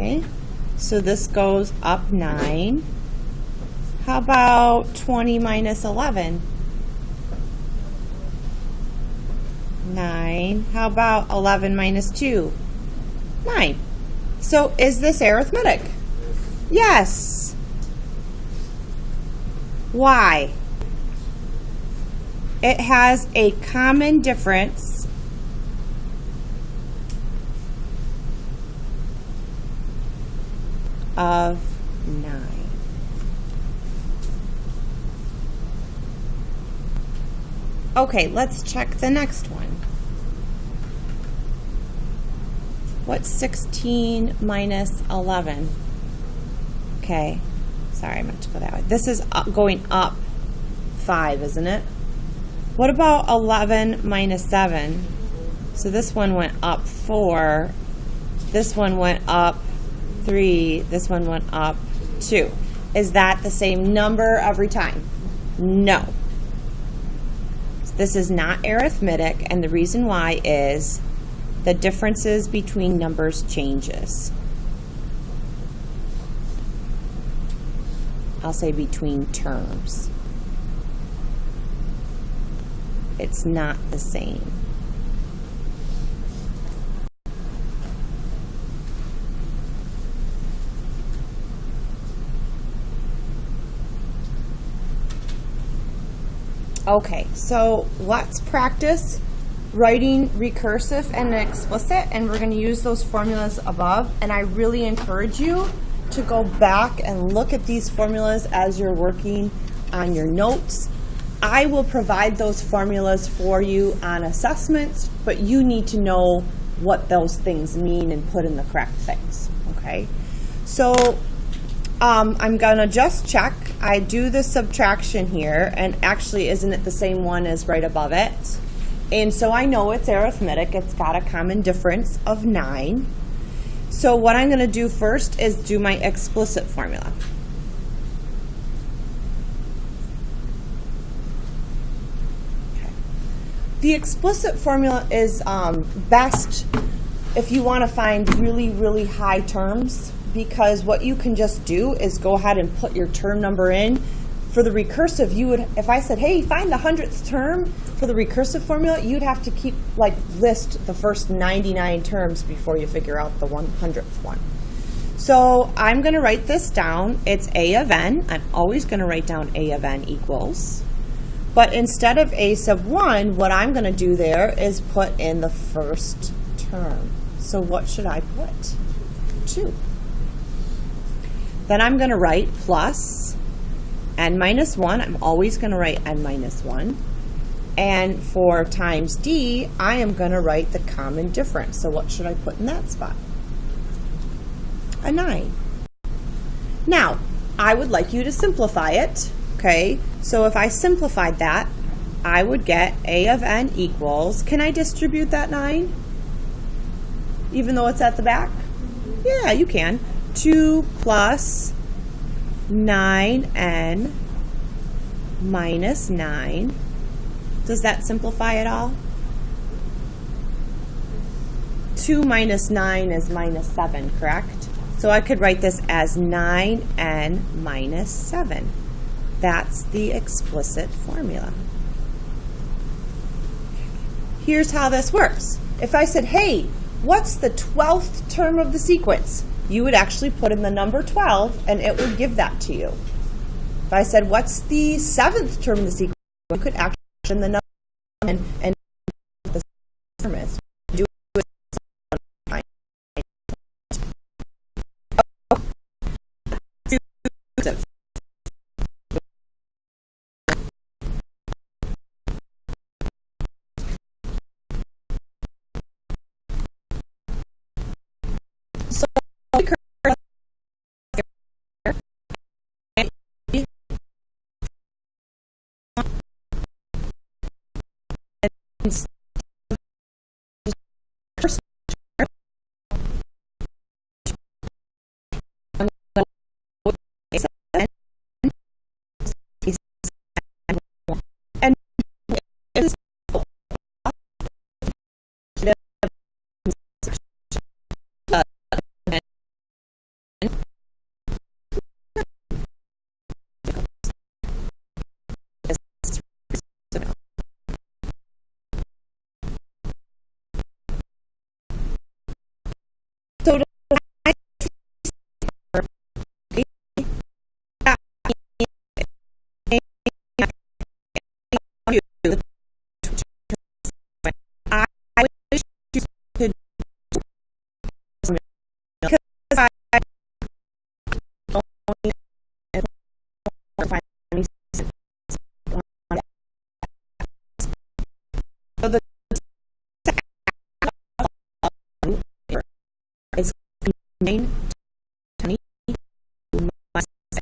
Okay, so this goes up 9. How about 20 minus 11? 9. How about 11 minus 2? 9. So is this arithmetic? Yes. Why? It has a common difference of 9. Okay, let's check the next one. What's 16 minus 11? Okay, sorry, I meant to go that way. This is going up 5, isn't it? What about 11 minus 7? So this one went up 4. This one went up 3. This one went up 2. Is that the same number every time? No. This is not arithmetic, and the reason why is the differences between numbers changes. I'll say between terms. It's not the same. Okay, so let's practice writing recursive and explicit, and we're going to use those formulas above. And I really encourage you to go back and look at these formulas as you're working on your notes. I will provide those formulas for you on assessments, but you need to know what those things mean and put in the correct things, okay? So I'm gonna just check. I do the subtraction here, and actually isn't it the same one as right above it? And so I know it's arithmetic. It's got a common difference of 9. So what I'm gonna do first is do my explicit formula. The explicit formula is best if you want to find really, really high terms, because what you can just do is go ahead and put your term number in. For the recursive, you would, if I said, hey, find the 100th term for the recursive formula, you'd have to keep, list the first 99 terms before you figure out the 100th one. So I'm going to write this down. It's a of n. I'm always going to write down a of n equals. But instead of a sub 1, what I'm going to do there is put in the first term. So what should I put? 2. Then I'm going to write plus n minus 1. I'm always going to write n minus 1. And for times d, I am going to write the common difference. So what should I put in that spot? A 9. Now, I would like you to simplify it. Okay, so if I simplified that, I would get a of n equals, can I distribute that 9? Even though it's at the back? Yeah, you can. 2 plus 9n minus 9. Does that simplify it all? 2 minus 9 is minus 7, correct? So I could write this as 9n minus 7. That's the explicit formula. Here's how this works. If I said, hey, what's the 12th term of the sequence? You would actually put in the number 12, and it would give that to you. If I said, what's the 7th term of the sequence? You could actually put in the number and the term is. Do it. 9, 20, minus 7.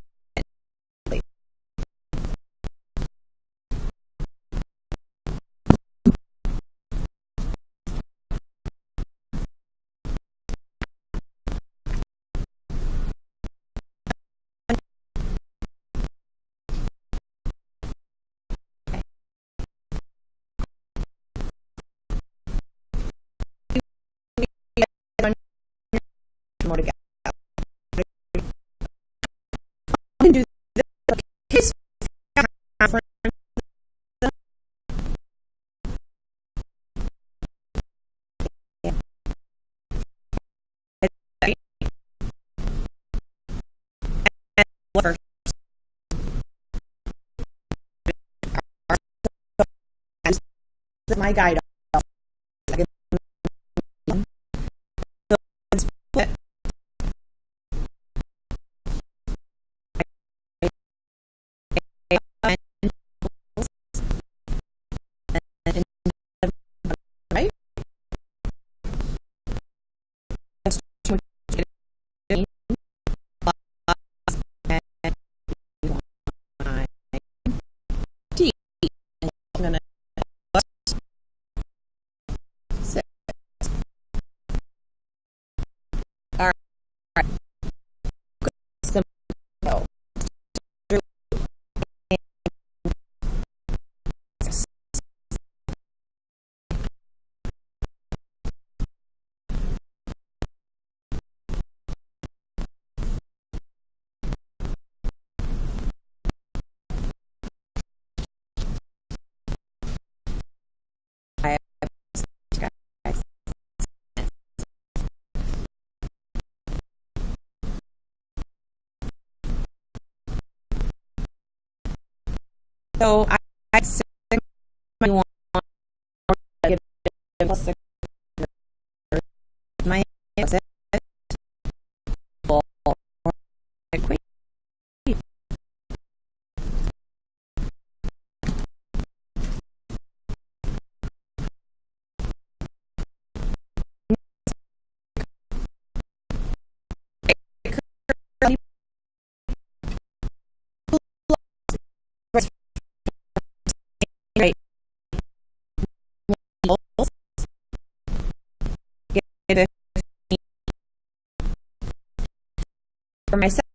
More to get. I can do this. My guide. Right? I'm gonna sit. All right. Simple. So I say my one my right. For myself,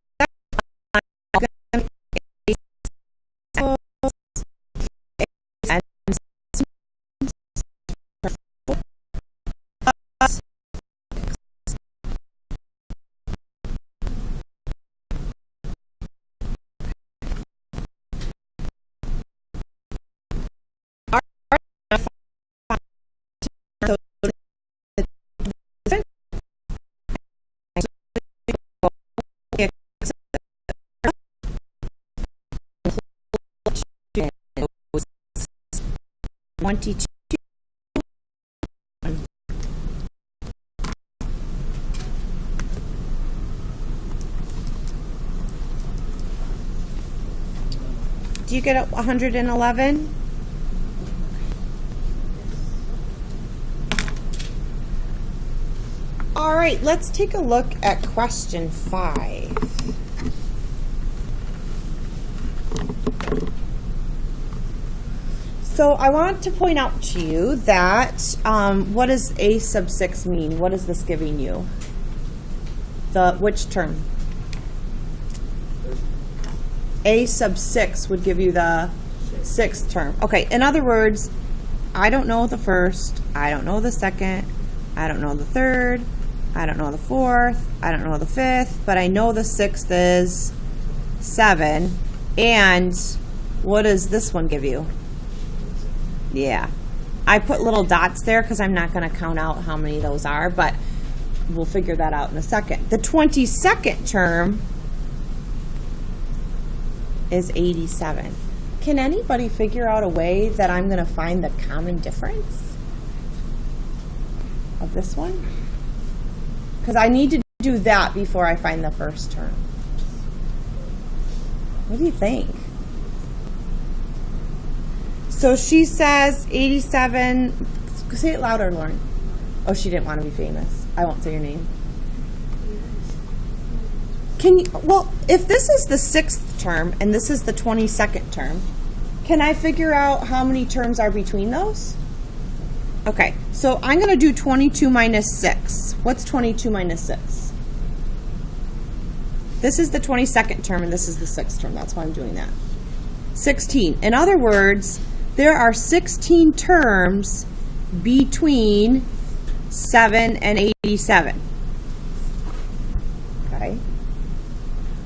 do you get 111? All right, let's take a look at question 5. So I want to point out to you that what does a sub 6 mean? What is this giving you? Which term? A sub 6 would give you the 6th term. Okay, in other words, I don't know the first, I don't know the second, I don't know the third, I don't know the fourth, I don't know the fifth, but I know the 6th is 7. And what does this one give you? Yeah. I put little dots there because I'm not going to count out how many those are, but we'll figure that out in a second. The 22nd term is 87. Can anybody figure out a way that I'm going to find the common difference of this one? Because I need to do that before I find the first term. What do you think? So she says 87, say it louder, Lauren. Oh, she didn't want to be famous. I won't say your name. well, if this is the 6th term and this is the 22nd term, can I figure out how many terms are between those? Okay, so I'm going to do 22 minus 6. What's 22 minus 6? This is the 22nd term and this is the 6th term. That's why I'm doing that. 16. In other words, there are 16 terms between 7 and 87. Okay.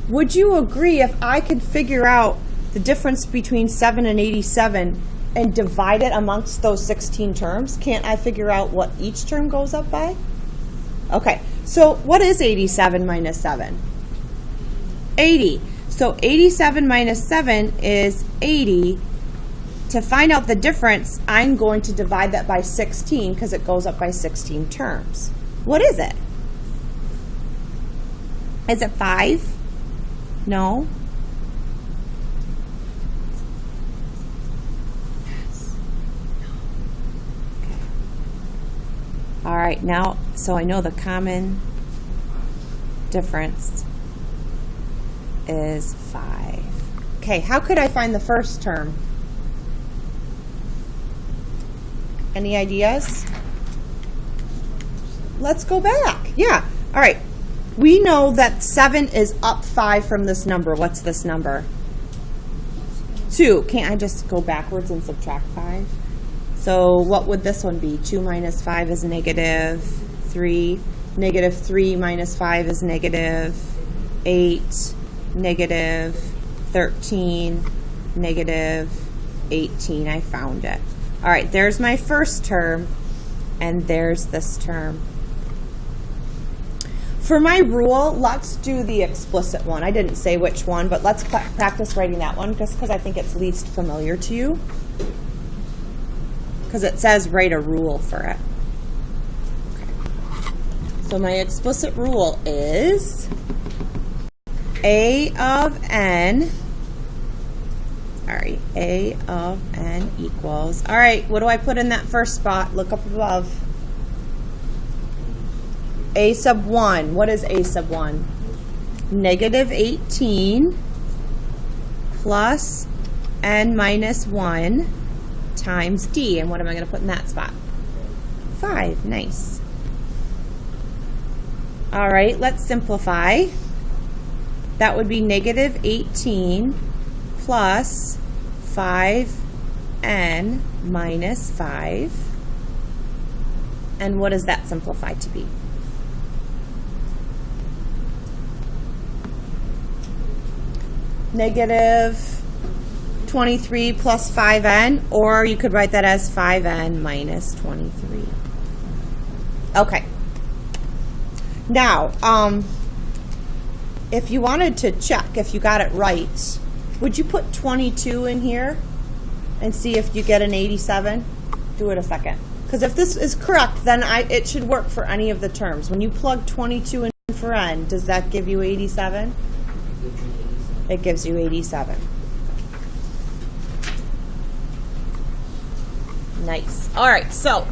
Would you agree if I could figure out the difference between 7 and 87 and divide it amongst those 16 terms? Can't I figure out what each term goes up by? Okay, so what is 87 minus 7? 80. So 87 minus 7 is 80. To find out the difference, I'm going to divide that by 16 because it goes up by 16 terms. What is it? Is it 5? No. Okay. All right, now, so I know the common difference is 5. Okay, how could I find the first term? Any ideas? Let's go back. Yeah, all right. We know that 7 is up 5 from this number. What's this number? 2. Can't I just go backwards and subtract 5? So what would this one be? 2 minus 5 is negative 3. Negative 3 minus 5 is negative 8. Negative 13. Negative 18. I found it. All right, there's my first term, and there's this term. For my rule, let's do the explicit one. I didn't say which one, but let's practice writing that one just because I think it's least familiar to you. Because it says write a rule for it. Okay. So my explicit rule is A of n. Sorry, A of n equals. All right, what do I put in that first spot? Look up above. A sub 1. What is A sub 1? Negative 18 plus n minus 1 times d. And what am I going to put in that spot? 5. Nice. All right, let's simplify. That would be negative 18 plus 5n minus 5. And what does that simplify to be? Negative 23 plus 5n, or you could write that as 5n minus 23. Okay. Now, if you wanted to check if you got it right, would you put 22 in here and see if you get an 87? Do it a second. Because if this is correct, then it should work for any of the terms. When you plug 22 in for n, does that give you 87? It gives you 87. Nice. All right, so